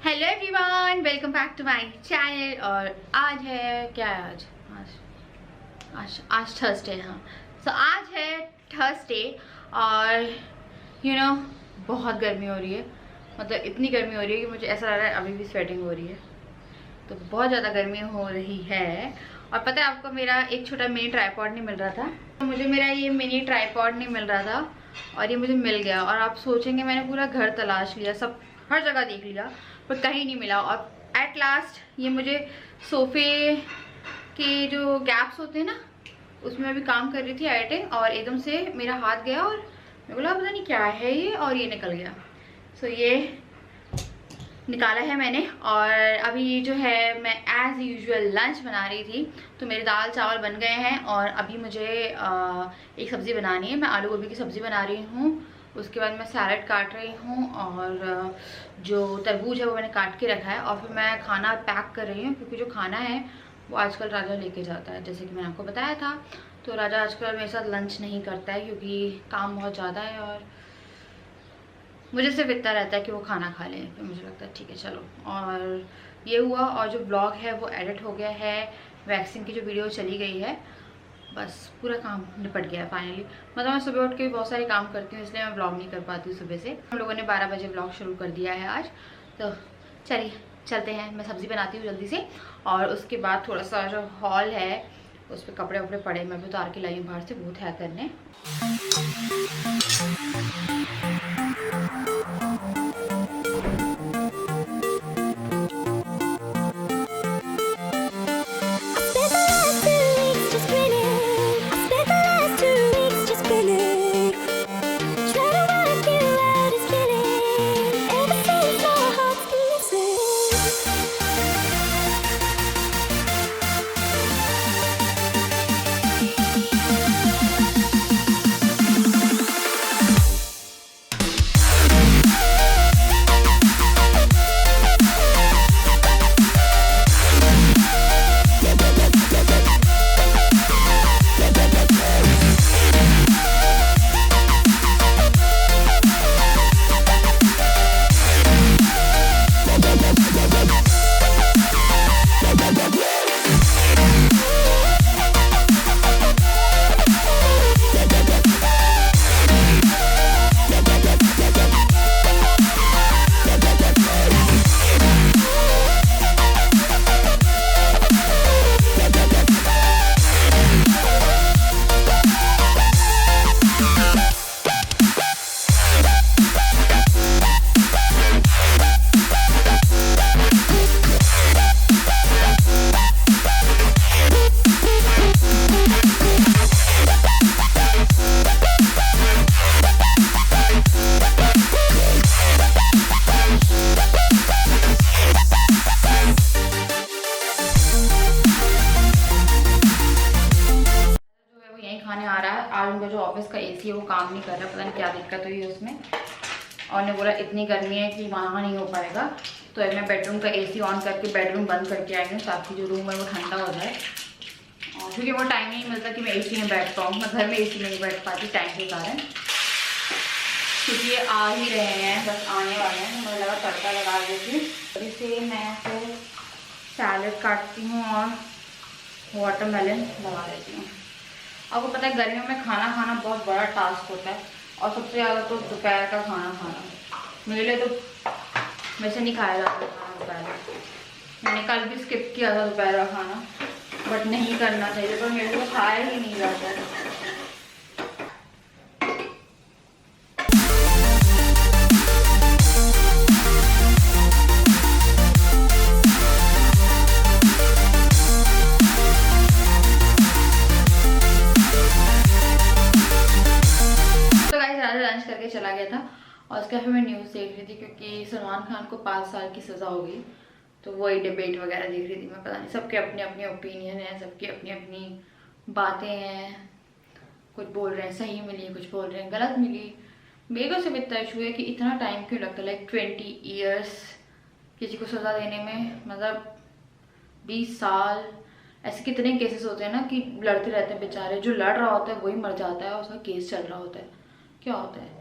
Hello everyone, welcome back to my channel. और आज है क्या है आज आज आज थर्सडे। हाँ, सो आज है थर्सडे और बहुत गर्मी हो रही है। मतलब इतनी गर्मी हो रही है कि मुझे ऐसा लग रहा है अभी भी स्वेटिंग हो रही है। तो बहुत ज़्यादा गर्मी हो रही है। और पता है आपको, मेरा एक छोटा मिनी ट्राइपॉड नहीं मिल रहा था। तो मुझे मेरा ये मिनी ट्राइपॉड नहीं मिल रहा था और ये मुझे मिल गया। और आप सोचेंगे मैंने पूरा घर तलाश लिया, सब हर जगह देख लिया पर कहीं नहीं मिला। और एट लास्ट ये मुझे सोफे के जो गैप्स होते हैं ना, उसमें अभी काम कर रही थी एडिटिंग और एकदम से मेरा हाथ गया और मैं बोला पता नहीं क्या है ये, और ये निकल गया। सो ये निकाला है मैंने। और अभी जो है मैं एज़ यूजुअल लंच बना रही थी। तो मेरे दाल चावल बन गए हैं और अभी मुझे एक सब्ज़ी बनानी है। मैं आलू गोभी की सब्ज़ी बना रही हूँ। उसके बाद मैं सैलड काट रही हूँ और जो तरबूज है वो मैंने काट के रखा है। और फिर मैं खाना पैक कर रही हूँ क्योंकि जो खाना है वो आजकल राजा लेके जाता है, जैसे कि मैंने आपको बताया था। तो राजा आजकल मेरे साथ लंच नहीं करता है क्योंकि काम बहुत ज़्यादा है और मुझे सिर्फ इतना रहता है कि वो खाना खा लें। तो मुझे लगता है ठीक है चलो। और ये हुआ। और जो ब्लॉग है वो एडिट हो गया है। वैक्सीन की जो वीडियो चली गई है, बस पूरा काम निपट गया है फाइनली। मतलब मैं सुबह उठ के बहुत सारे काम करती हूँ, इसलिए मैं ब्लॉग नहीं कर पाती हूँ सुबह से। हम लोगों ने 12 बजे ब्लॉग शुरू कर दिया है आज। तो चलिए चलते हैं, मैं सब्ज़ी बनाती हूँ जल्दी से। और उसके बाद थोड़ा सा जो हॉल है उस पर कपड़े वपड़े पड़े, मैं भी उतार के लाई हूँ बाहर से, बहुत है करने। खाने आ रहा है। आज उनका जो ऑफिस का एसी है वो काम नहीं कर रहा, पता नहीं क्या दिक्कत हुई है उसमें। और ने बोला इतनी गर्मी है कि वहाँ नहीं हो पाएगा, तो मैं बेडरूम का एसी ऑन करके बेडरूम बंद करके आई हूँ ताकि जो रूम है वो ठंडा हो जाए। और क्योंकि वो टाइम नहीं मिलता कि मैं एसी में बैठ पाऊँ, मैं घर में एसी में नहीं बैठ पाती टाइम के कारण। क्योंकि ये आ ही रहे हैं, बस आने वाले हैं। मुझे लगा तड़का लगा देती। अभी से मैं तो सैलड काटती हूँ और वाटरमेलन लगा देती हूँ। आपको पता है गर्मियों में खाना खाना बहुत बड़ा टास्क होता है और सबसे ज़्यादा तो दोपहर का खाना खाना। मेरे लिए तो वैसे नहीं खाया जाता खाना दोपहर। मैंने कल भी स्किप किया था दोपहर का खाना, बट नहीं करना चाहिए, पर मेरे को खाया ही नहीं जाता है। लंच करके चला गया था और उसके फिर मैं न्यूज़ देख रही थी क्योंकि सलमान खान को 5 साल की सज़ा हो गई। तो वही डिबेट वगैरह देख रही थी मैं। पता नहीं, सबके अपने अपने ओपिनियन हैं, सबकी अपनी अपनी बातें हैं। कुछ बोल रहे हैं सही मिली, कुछ बोल रहे हैं गलत मिली। मेरे को सिर्फ इतना इशू है कि इतना टाइम क्यों लगता है, लाइक 20 ईयर्स किसी को सज़ा देने में। मतलब 20 साल। ऐसे कितने केसेस होते हैं ना कि लड़ते रहते हैं बेचारे, जो लड़ रहा होता है वही मर जाता है और उसका केस चल रहा होता है। क्या होता है?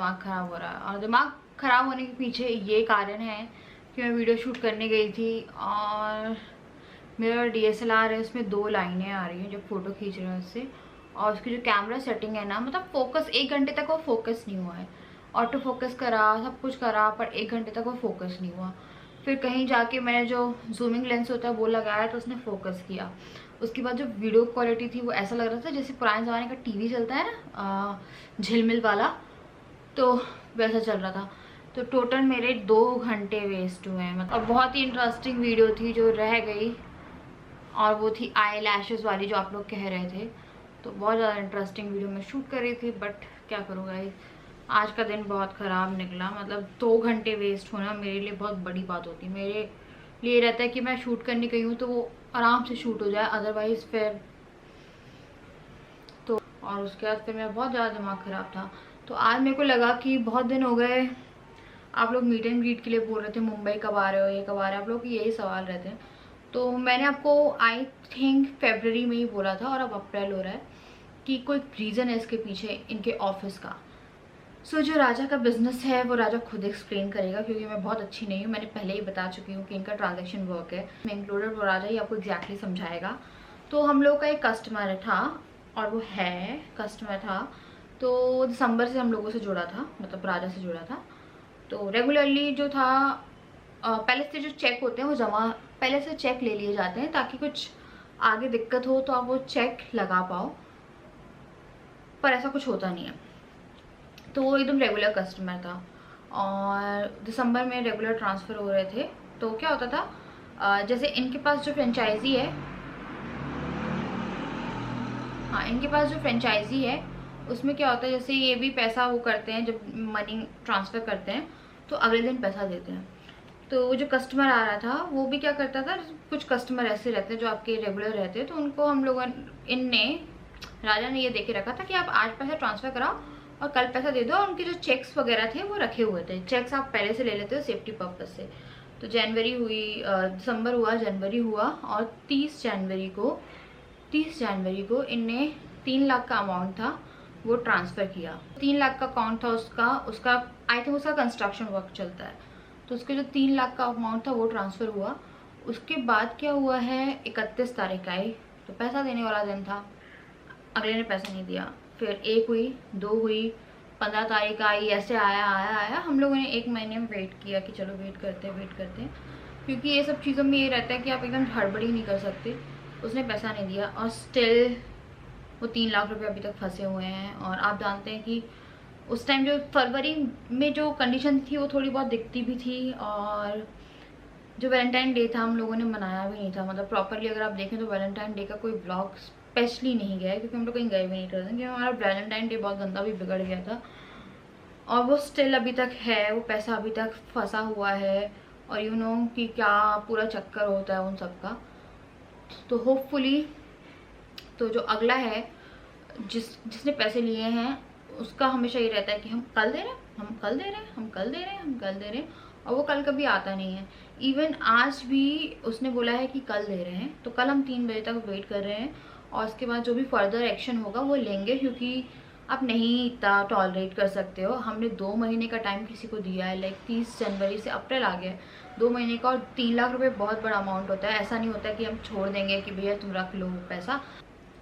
दिमाग ख़राब हो रहा है। और दिमाग ख़राब होने के पीछे ये कारण है कि मैं वीडियो शूट करने गई थी और मेरा DSLR है, उसमें 2 लाइनें आ रही हैं जब फ़ोटो खींच रहे हैं उससे। और उसकी जो कैमरा सेटिंग है ना, मतलब फोकस 1 घंटे तक वो फोकस नहीं हुआ है। ऑटो फोकस करा, सब कुछ करा, पर 1 घंटे तक वो फोकस नहीं हुआ। फिर कहीं जाके मैंने जो जूमिंग लेंस होता है वो लगाया तो उसने फोकस किया। उसके बाद जो वीडियो क्वालिटी थी वो ऐसा लग रहा था जैसे पुराने ज़माने का टीवी चलता है ना, झिलमिल वाला, तो वैसा चल रहा था। तो टोटल मेरे 2 घंटे वेस्ट हुए हैं। मतलब और बहुत ही इंटरेस्टिंग वीडियो थी जो रह गई, और वो थी आई लैशेज़ वाली जो आप लोग कह रहे थे। तो बहुत ज़्यादा इंटरेस्टिंग वीडियो मैं शूट कर रही थी, बट क्या करूँ गाइस, आज का दिन बहुत ख़राब निकला। मतलब 2 घंटे वेस्ट होना मेरे लिए बहुत बड़ी बात होती है। मेरे लिए रहता है कि मैं शूट करने गई हूँ तो वो आराम से शूट हो जाए, अदरवाइज़ फिर तो। और उसके बाद फिर मेरा बहुत ज़्यादा दिमाग ख़राब था। तो आज मेरे को लगा कि बहुत दिन हो गए, आप लोग मीट एंड ग्रीट के लिए बोल रहे थे मुंबई कब आ रहे हो, ये कब आ रहे हो, आप लोग यही सवाल रहते हैं। तो मैंने आपको आई थिंक फरवरी में ही बोला था और अब अप्रैल हो रहा है कि कोई रीज़न है इसके पीछे इनके ऑफिस का। सो जो राजा का बिजनेस है वो राजा खुद एक्सप्लेन करेगा, क्योंकि मैं बहुत अच्छी नहीं हूँ। मैंने पहले ही बता चुकी हूँ कि इनका ट्रांजैक्शन वर्क है, मैं इंक्लूडेड, वो राजा ही आपको एग्जैक्टली समझाएगा। तो हम लोग का एक कस्टमर था, और वो है कस्टमर था, तो दिसंबर से हम लोगों से जुड़ा था, मतलब राजा से जुड़ा था। तो रेगुलरली जो था, पहले से जो चेक होते हैं वो जमा, पहले से चेक ले लिए जाते हैं ताकि कुछ आगे दिक्कत हो तो आप वो चेक लगा पाओ, पर ऐसा कुछ होता नहीं है। तो वो एकदम रेगुलर कस्टमर था, और दिसंबर में रेगुलर ट्रांसफ़र हो रहे थे। तो क्या होता था, जैसे इनके पास जो फ्रेंचाइजी है, हाँ इनके पास जो फ्रेंचाइजी है उसमें क्या होता है, जैसे ये भी पैसा वो करते हैं, जब मनी ट्रांसफ़र करते हैं तो अगले दिन पैसा देते हैं। तो वो जो कस्टमर आ रहा था वो भी क्या करता था, कुछ कस्टमर ऐसे रहते हैं जो आपके रेगुलर रहते हैं, तो उनको हम लोगों राजा ने ये देखे रखा था कि आप आज पैसा ट्रांसफ़र कराओ और कल पैसा दे दो। और उनके जो चेक्स वगैरह थे वो रखे हुए थे, चेक्स आप पहले से ले लेते हो सेफ्टी पर्पज़ से। तो जनवरी हुई, दिसंबर हुआ, जनवरी हुआ, और 30 जनवरी को इनने 3 लाख का अमाउंट था वो ट्रांसफ़र किया। 3 लाख का अकाउंट था उसका आई थिंक उसका कंस्ट्रक्शन वर्क चलता है, तो उसके जो 3 लाख का अमाउंट था वो ट्रांसफ़र हुआ। उसके बाद क्या हुआ है, 31 तारीख आई, तो पैसा देने वाला दिन था, अगले ने पैसा नहीं दिया। फिर 1 हुई, 2 हुई, 15 तारीख आई, ऐसे आया। हम लोगों ने 1 महीने में वेट किया कि चलो वेट करते हैं, क्योंकि ये सब चीज़ों में ये रहता है कि आप एकदम हड़बड़ी नहीं कर सकते। उसने पैसा नहीं दिया और स्टिल वो 3 लाख रुपये अभी तक फंसे हुए हैं। और आप जानते हैं कि उस टाइम जो फरवरी में जो कंडीशन थी वो थोड़ी बहुत दिखती भी थी, और जो वैलेंटाइन डे था हम लोगों ने मनाया भी नहीं था। मतलब प्रॉपरली अगर आप देखें तो वैलेंटाइन डे का कोई ब्लॉग स्पेशली नहीं गया है, क्योंकि हम लोग कहीं गए भी नहीं थे, क्योंकि हमारा वैलेंटाइन डे बहुत गंदा भी बिगड़ गया था। और वो स्टिल अभी तक है, वो पैसा अभी तक फंसा हुआ है, और यू नो कि क्या पूरा चक्कर होता है उन सब का। तो होपफुली तो जो अगला है जिसने पैसे लिए हैं उसका हमेशा ये रहता है कि हम कल दे रहे हैं, और वो कल कभी आता नहीं है। इवन आज भी उसने बोला है कि कल दे रहे हैं, तो कल हम 3 बजे तक वेट कर रहे हैं, और उसके बाद जो भी फर्दर एक्शन होगा वो लेंगे, क्योंकि आप नहीं इतना टॉलरेट कर सकते हो। हमने 2 महीने का टाइम किसी को दिया है, लाइक 30 जनवरी से अप्रैल आ गया, 2 महीने का, और 3 लाख रुपये बहुत बड़ा अमाउंट होता है। ऐसा नहीं होता कि हम छोड़ देंगे कि भैया तुम रख लो पैसा।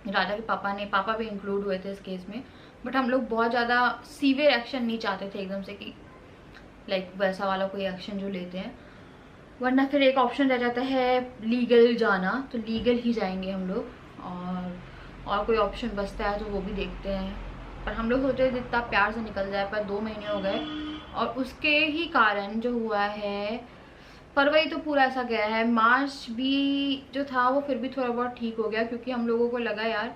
राजा के पापा भी इंक्लूड हुए थे इस केस में, बट हम लोग बहुत ज़्यादा सीवियर एक्शन नहीं चाहते थे एकदम से, कि लाइक वैसा वाला कोई एक्शन जो लेते हैं, वरना फिर एक ऑप्शन रह जाता है लीगल जाना, तो लीगल ही जाएंगे हम लोग, और कोई ऑप्शन बचता है तो वो भी देखते हैं। पर हम लोग सोचते हैं जितना प्यार से निकल जाए, पर 2 महीने हो गए, और उसके ही कारण जो हुआ है, फरवरी तो पूरा ऐसा गया है, मार्च भी जो था वो फिर भी थोड़ा बहुत ठीक हो गया, क्योंकि हम लोगों को लगा यार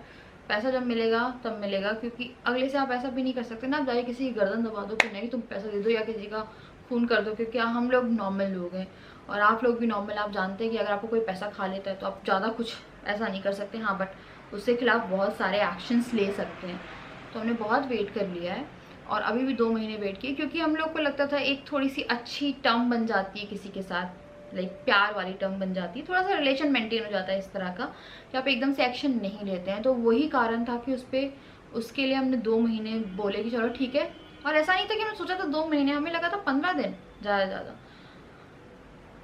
पैसा जब मिलेगा तब मिलेगा, क्योंकि अगले से आप ऐसा भी नहीं कर सकते ना, आप जाके किसी की गर्दन दबा दो कि नहीं तुम पैसा दे दो, या किसी का फ़ोन कर दो, क्योंकि हम लोग नॉर्मल लोग हैं और आप लोग भी नॉर्मल। आप जानते हैं कि अगर आपको कोई पैसा खा लेता है तो आप ज़्यादा कुछ ऐसा नहीं कर सकते, हाँ, बट उसके खिलाफ बहुत सारे एक्शंस ले सकते हैं। तो हमने बहुत वेट कर लिया है, और अभी भी 2 महीने वेट किए, क्योंकि हम लोग को लगता था एक थोड़ी सी अच्छी टर्म बन जाती है किसी के साथ, लाइक प्यार वाली टर्म बन जाती है, थोड़ा सा रिलेशन मेंटेन हो जाता है इस तरह का, कि आप एकदम से एक्शन नहीं लेते हैं। तो वही कारण था कि उसके लिए हमने 2 महीने बोले कि चलो ठीक है और ऐसा नहीं था कि मैं सोचा था 2 महीने, हमें लगा था 15 दिन ज़्यादा ज़्यादा।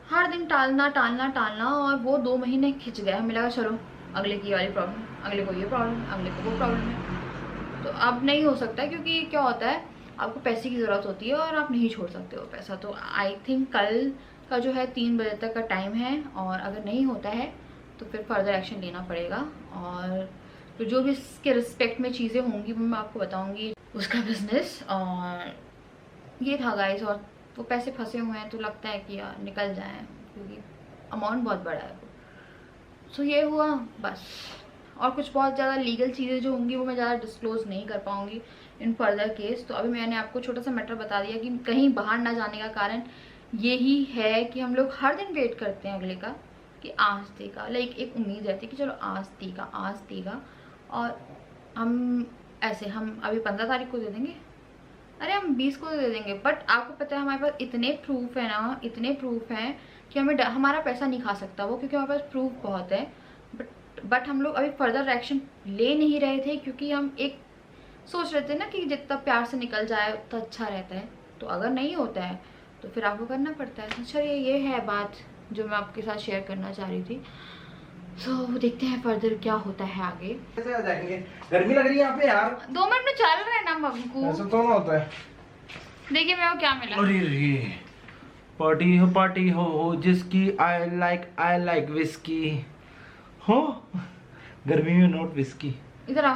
हर दिन टालना टालना टालना और वो 2 महीने खिंच गए। हमें लगा चलो अगले की वाली प्रॉब्लम, अगले को ये प्रॉब्लम, अगले को वो प्रॉब्लम है। तो अब नहीं हो सकता, क्योंकि क्या होता है आपको पैसे की ज़रूरत होती है और आप नहीं छोड़ सकते हो पैसा। तो आई थिंक कल का जो है 3 बजे तक का टाइम है, और अगर नहीं होता है तो फिर फर्दर एक्शन लेना पड़ेगा। और तो जो भी इसके रिस्पेक्ट में चीज़ें होंगी वो मैं आपको बताऊंगी, उसका बिजनेस। और ये था गाइस, और वो पैसे फंसे हुए हैं तो लगता है कि यार निकल जाएं, क्योंकि अमाउंट बहुत बड़ा है वो। सो ये हुआ बस। और कुछ बहुत ज़्यादा लीगल चीज़ें जो होंगी वो मैं ज़्यादा डिस्क्लोज़ नहीं कर पाऊँगी इन फर्दर केस। तो अभी मैंने आपको छोटा सा मैटर बता दिया कि कहीं बाहर ना जाने का कारण यही है कि हम लोग हर दिन वेट करते हैं अगले का कि आज देगा। लाइक एक उम्मीद रहती है कि चलो आज देगा। और हम ऐसे हम अभी 15 तारीख को दे देंगे, अरे हम 20 को दे देंगे। बट आपको पता है हमारे पास इतने प्रूफ है ना, इतने प्रूफ हैं कि हमें हमारा पैसा नहीं खा सकता वो, क्योंकि हमारे पास प्रूफ बहुत है। बट हम लोग अभी फर्दर एक्शन ले नहीं रहे थे, क्योंकि हम एक सोच रहे थे ना कि जितना प्यार से निकल जाए उतना अच्छा रहता है। तो अगर नहीं होता है तो फिर आपको करना पड़ता है। तो चलिए ये है बात जो मैं आपके साथ शेयर करना चाह रही थी। सो देखते हैं फर्दर क्या होता है आगे। कैसे आ जाएंगे? गर्मी लग रही है यहाँ पे यार। 2 मिनट में चल रहे हैं ना बंकू। ऐसा तो ना होता है। देखिए मेरे को क्या मिला। अरे पार्टी हो जिसकी आई लाइक विस्की हो, गर्मी में नॉट विस्की। इधर आ।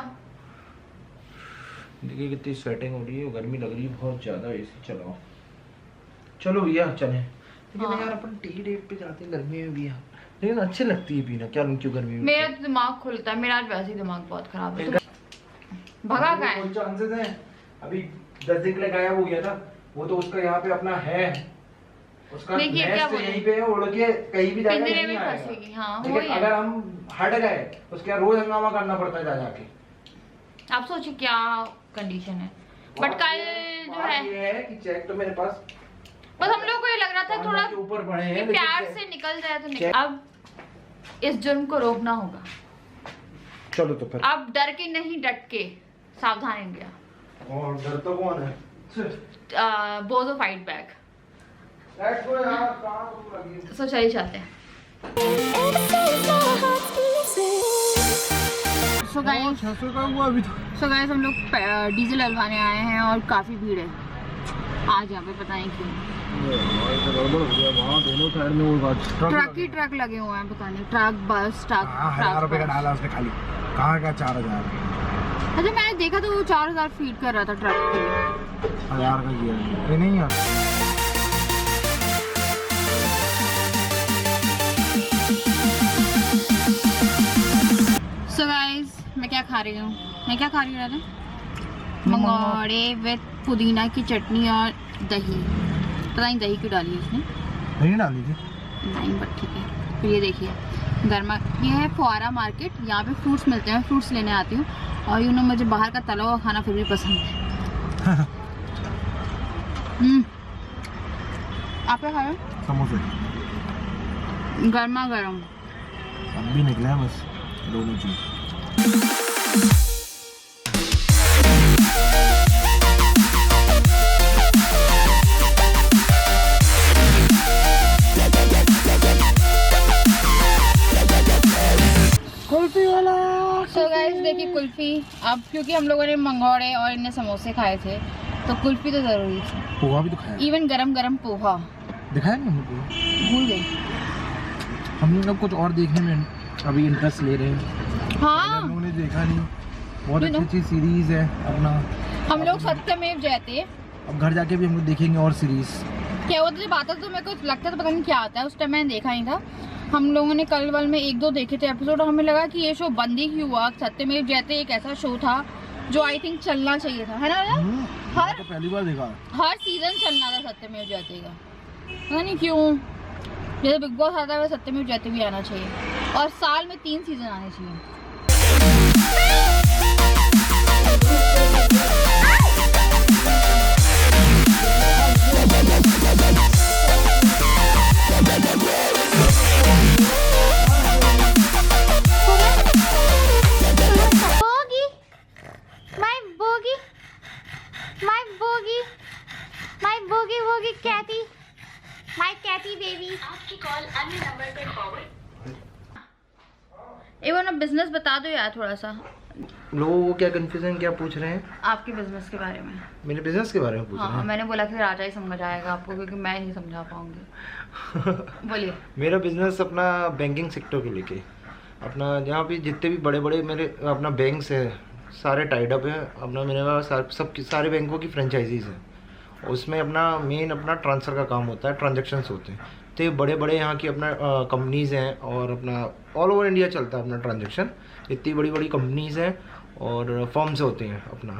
देखिए कितनी स्वेटिंग हो रही है, गर्मी लग रही है बहुत ज्यादा। एसी चलाओ। चलो भैया चले। लेकिन यार अपन टी डेट पे जाते हैं गर्मी में भी यार, लेकिन अच्छी लगती है पीना। क्या क्यों गर्मी में? मेरा तो दिमाग खुलता है, मेरा आज वैसे ही दिमाग बहुत खराब है। भगा का है। चांसेस हैं अभी 10 दिन के लिए गायब हो गया था वो, तो उसका यहाँ पे अपना है, उसका नेस्ट यहीं पे है, उड़ के कहीं भी जाएगा नहीं आएगा। हाँ, लेकिन अगर हम हट गए उसके रोज हंगामा करना पड़ता है जाके। आप सोचिए क्या कंडीशन है। बट कल जो है ये है कि चेक तो मेरे पास, बस हम लोग को ये लग रहा था थोड़ा ऊपर बढ़े हैं, प्यार से निकल जाए तो निकल। अब इस जुर्म को रोकना होगा। चलो तो फिर अब डर के नहीं डट के। सावधान इंडिया। और डर तो कौन है? Both fight back. Let's go यार, कहां तुम लगी? सो चलिए चलते हैं। सो गाइस 600 का हुआ अभी तो। सो गाइस हम लोग डीजल डलवाने आए हैं और काफी भीड़ है आज यहाँ पे, पता नहीं क्यों। वहाँ दोनों साइड में वो ट्रक ही ट्रक लगे हुए हैं, पता नहीं ट्रक बस ट्रक। 1000 रुपए का डाला उसने खाली। कहाँ का 4000? अच्छा मैंने देखा तो वो 4000 फीट कर रहा था ट्रक के लिए। 1000 का किया ये नहीं यार। सो गाइस मैं क्या खा रही हूँ राधा? मंगोड़े विद पुदीना की चटनी और दही। पता नहीं दही क्यों डाली उसने। नहीं डाली थी। नहीं बट ठीक है। फिर ये देखिए गर्मा, ये है फुआरा मार्केट, यहाँ पे फ्रूट्स मिलते हैं। फ्रूट्स लेने आती हूँ और यू नो मुझे बाहर का तला हुआ खाना फिर भी पसंद है। आप क्या खा रहे हो? समोसे गर्मा गर्म। अब भी निकला है बस दोनों चीज। कुल्फी वाला। सो गाइस देखिए कुल्फी, अब क्योंकि हम लोगों ने मंगोड़े और इन्हें समोसे खाए थे तो कुल्फी तो जरूरी थी। पोहा भी तो खाया। इवन गरम गरम पोहा दिखाया नहीं हमको, भूल गई। हम लोग कुछ और देखने में अभी इंटरेस्ट ले रहे हैं। हाँ हम लोगों ने देखा नहीं। बहुत अच्छी सीरीज है अपना। हम लोग सत्यमेव जयते। अब घर जाके भी हम लोग देखेंगे और सीरीज। क्या होता जब आता तो मेरे को लगता था पता नहीं क्या आता है, उस टाइम मैंने देखा नहीं था। हम लोगों ने कल वाल में 1-2 देखे थे एपिसोड और हमें लगा कि ये शो बंद ही क्यों हुआ। सत्यमेव जयते एक ऐसा शो था जो आई थिंक चलना चाहिए था, है ना? हर तो पहली बार देखा। हर सीजन चलना था सत्यमेव जयते का, पता नहीं क्यों। जैसे बिग बॉस आता है सत्यमेव जयते भी आना चाहिए और साल में 3 सीजन आने चाहिए। My bogey, यार थोड़ा सा। लोगों को क्या कंफ्यूजन क्या पूछ रहे हैं? आपके बिजनेस के बारे में। मेरे बिजनेस के बारे में पूछ रहे हैं? मैंने बोला कि राजा ही समझ आएगा आपको, क्योंकि मैं नहीं समझा पाऊंगी। बोलिए। मेरा बिजनेस अपना बैंकिंग सेक्टर को लेके, अपना जहाँ भी जितने भी बड़े बड़े मेरे अपना बैंक्स है सारे टाइड अप है अपना। मेरे पास सारे बैंकों की फ्रेंचाइजीज है। उसमें अपना मेन अपना ट्रांसफ़र का काम होता है, ट्रांजेक्शन्स होते हैं। तो ये बड़े बड़े यहाँ की अपना कंपनीज़ हैं और अपना ऑल ओवर इंडिया चलता है अपना ट्रांजेक्शन। इतनी बड़ी बड़ी कंपनीज़ हैं और फर्म्स होते हैं अपना,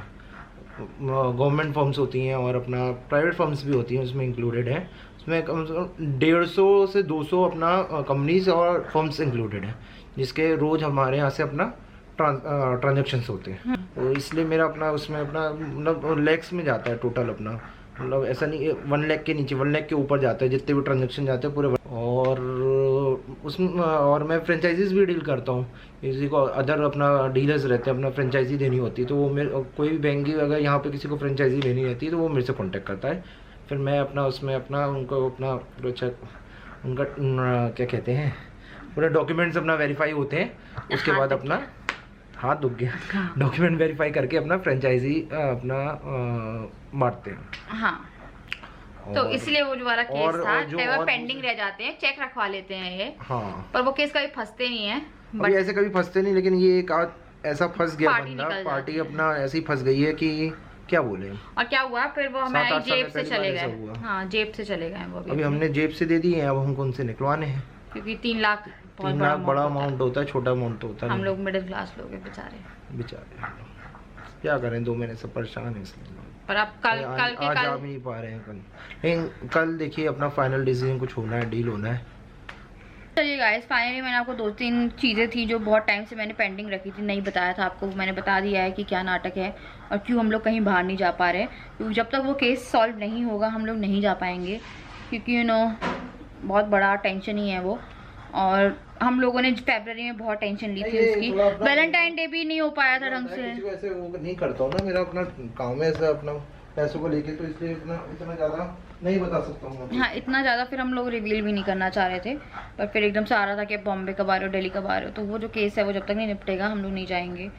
गवर्नमेंट फर्म्स होती हैं और अपना प्राइवेट फर्म्स भी होती हैं उसमें इंक्लूडेड है। उसमें कम से कम 150 से 200 अपना कंपनीज और फर्म्स इंक्लूडेड हैं, जिसके रोज़ हमारे यहाँ से अपना ट्रांजेक्शन्स होते हैं। तो इसलिए मेरा अपना उसमें अपना मतलब लैक्स में जाता है टोटल अपना, मतलब ऐसा नहीं 1 लाख के नीचे, 1 लाख के ऊपर जाता है जितने भी ट्रांजेक्शन जाते हैं पूरे। और उसमें और मैं फ्रेंचाइजीज भी डील करता हूँ। किसी को अदर अपना डीलर्स रहते हैं, अपना फ्रेंचाइजी देनी होती है तो वो मेरे कोई भी बैंक की अगर यहाँ पे किसी को फ्रेंचाइजी लेनी रहती है तो वो मेरे से कॉन्टेक्ट करता है। फिर मैं अपना उसमें अपना उनको अपना उनका क्या कहते हैं पूरे डॉक्यूमेंट्स अपना वेरीफाई होते हैं। उसके बाद अपना हाथ दुख गया, डॉक्यूमेंट वेरीफाई करके अपना फ्रेंचाइजी अपना बांटते हैं। हाँ, तो इसलिए वो जो वाला केस था कई बार पेंडिंग रह जाते हैं, चेक रखवा लेते हैं ये। हाँ, पर वो केस कभी फंसते नहीं है। अभी ऐसे कभी फंसते नहीं, लेकिन ये एक ऐसा फंस गया बंदा, पार्टी अपना ऐसे ही फंस गई है कि क्या बोले। और क्या हुआ फिर वो हमारी जेब से चले गए। हाँ, जेब से चले गए वो अभी हमने जेब से दे दी है, अब हमको उनसे निकलवाने हैं, क्योंकि 3 लाख बड़ा अमाउंट होता है, छोटा अमाउंट होता है। हम लोग मिडिल क्लास लोग हैं बेचारे क्या करें, 2 महीने से परेशान है इसलिए। पर अब कल आज आ भी नहीं पा रहे हैं लेकिन कल देखिए अपना फाइनल डिसीजन कुछ होना है, डील होना है। चलिए गाइस, फाइनली मैंने आपको 2-3 चीज़ें थी जो बहुत टाइम से मैंने पेंडिंग रखी थी, नहीं बताया था आपको, मैंने बता दिया है कि क्या नाटक है और क्यों हम लोग कहीं बाहर नहीं जा पा रहे। क्योंकि जब तक वो केस सॉल्व नहीं होगा हम लोग नहीं जा पाएंगे, क्योंकि बहुत बड़ा टेंशन ही है वो। और हम लोगों ने फरवरी में बहुत टेंशन ली थी उसकी, वैलेंटाइन डे भी नहीं हो पाया था ढंग से। वैसे वो नहीं करता हूँ ना, मेरा अपना काम है ऐसा अपना पैसों को लेके, तो इसलिए इतना ज़्यादा नहीं बता सकता हूँ। हाँ, इतना ज़्यादा फिर हम लोग रिवील भी नहीं करना चाह रहे थे, पर फिर एकदम से आ रहा था कि बॉम्बे कब आ रहे हो, दिल्ली कब आ रहे हो। तो वो जो केस है वो जब तक नहीं निपटेगा हम लोग नहीं जाएंगे,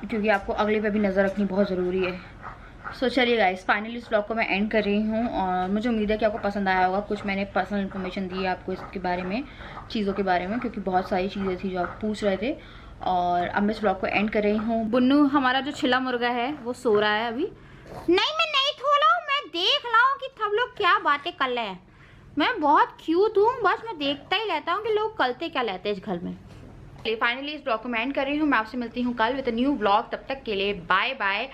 क्योंकि आपको अगले पे भी नज़र रखनी बहुत ज़रूरी है। सो चलिए गाइस, फाइनली इस ब्लॉग को मैं एंड कर रही हूँ और मुझे उम्मीद है कि आपको पसंद आया होगा। कुछ मैंने पर्सनल इन्फॉर्मेशन दी है आपको इसके बारे में, चीज़ों के बारे में, क्योंकि बहुत सारी चीज़ें थी जो आप पूछ रहे थे। और अब मैं इस ब्लॉग को एंड कर रही हूँ। बुन्नू हमारा जो छिला मुर्गा है वो सो रहा है अभी। नहीं, मैं नहीं खोला हूँ, मैं देख रहा हूँ कि सब लोग क्या बातें कर रहे हैं। मैं बहुत क्यूट हूँ, बस मैं देखता ही रहता हूँ कि लोग करते क्या रहते हैं इस घर में। फाइनली इस ब्लॉग को मैं एंड कर रही हूँ। मैं आपसे मिलती हूँ कल विद अ न्यू ब्लॉग। तब तक के लिए बाय बाय।